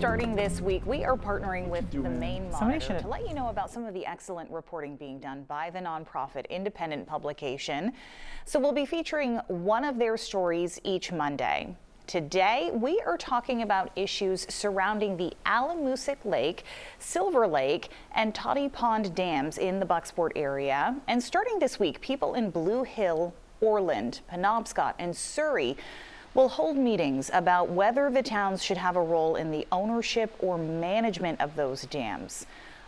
Starting this week, we are partnering with the Maine-Monitor to let you know about some of the excellent reporting being done by the nonprofit independent publication. So we'll be featuring one of their stories each Monday. Today, we are talking about issues surrounding the Alamoosic Lake, Silver Lake, and Toddy Pond dams in the Bucksport-area. And starting this week, people in Blue Hill, Orland, Penobscot, and Surrey will hold meetings about whether the towns should have a role in the ownership or management of those dams.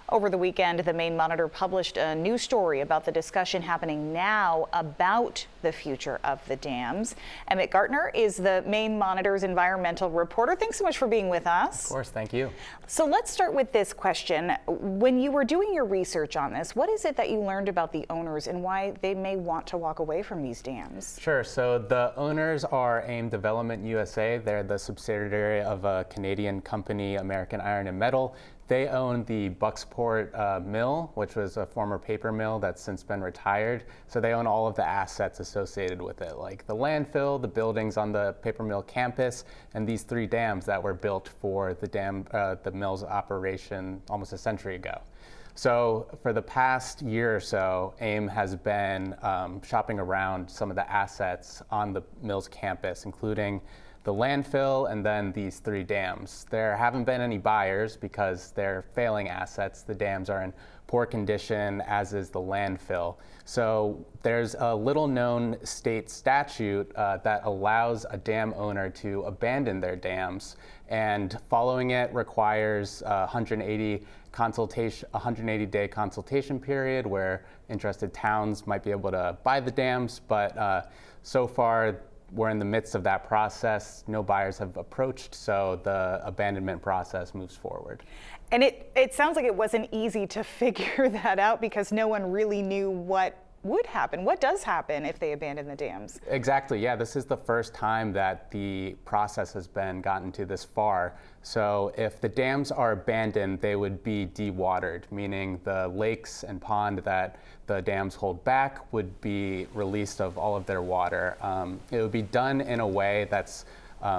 Over the weekend, the Maine-Monitor published a new story about the discussion happening now about the future of the dams. Emmett Gartner is the Maine-Monitor's environmental reporter. Thanks so much for being with us. Of course, thank you. So let's start with this question. When you were doing your research on this, what is it that you learned about the owners and why they may want to walk away from these dams? Sure, so the owners are AIM Development USA. They're the subsidiary of a Canadian company, American Iron and Metal. They own the Bucksport mill, which was a former paper mill that's since been retired. So they own all of the assets associated with it, like the landfill, the buildings on the paper mill campus, and these 3 dams that were built for the mill's operation almost a century ago. So for the past year or so, AIM has been shopping around some of the assets on the mill's campus, including the landfill and then these 3 dams. There haven't been any buyers because they're failing assets. The dams are in poor condition, as is the landfill. So there's a little known state statute that allows a dam owner to abandon their dams, and following it requires 180-day consultation period where interested towns might be able to buy the dams, but so far we're in the midst of that process. No buyers have approached, so the abandonment process moves forward. And it sounds like it wasn't easy to figure that out because no one really knew what would happen. What does happen if they abandon the dams? Exactly, yeah, this is the first time that the process has been gotten to this far. So if the dams are abandoned, they would be dewatered, meaning the lakes and pond that the dams hold back would be released of all of their water. It would be done in a way that's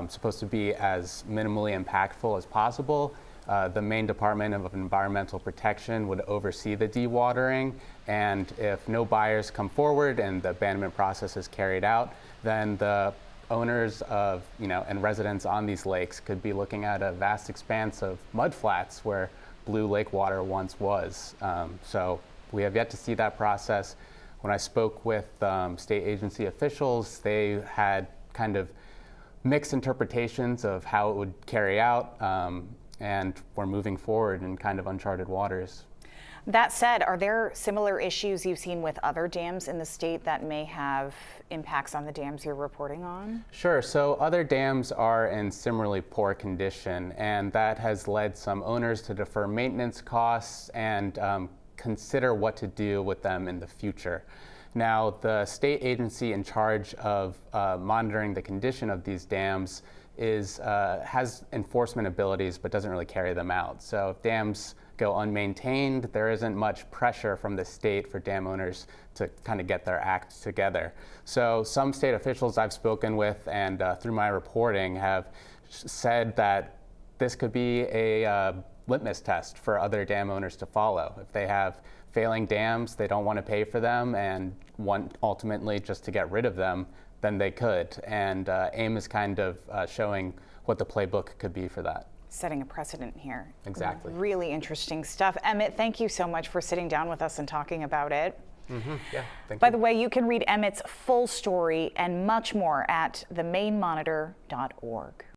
supposed to be as minimally impactful as possible. The Maine Department of Environmental Protection would oversee the dewatering, and if no buyers come forward and the abandonment process is carried out, then the owners of, and residents on these lakes could be looking at a vast expanse of mudflats where blue lake water once was. So we have yet to see that process. When I spoke with state agency officials, they had kind of mixed interpretations of how it would carry out. And we're moving forward in kind of uncharted waters. That said, are there similar issues you've seen with other dams in the state that may have impacts on the dams you're reporting on? Sure, so other dams are in similarly poor condition, and that has led some owners to defer maintenance costs and consider what to do with them in the future. Now, the state agency in charge of monitoring the condition of these dams has enforcement abilities but doesn't really carry them out. So if dams go unmaintained, there isn't much pressure from the state for dam owners to kind of get their act together. So some state officials I've spoken with and through my reporting have said that this could be a litmus test for other dam owners to follow. If they have failing dams, they don't want to pay for them and want ultimately just to get rid of them, then they could. And AIM is kind of showing what the playbook could be for that. Setting a precedent here. Exactly. Really interesting stuff. Emmett, thank you so much for sitting down with us and talking about it. Yeah, thank you. By the way, you can read Emmett's full story and much more at the-maine-monitor.org.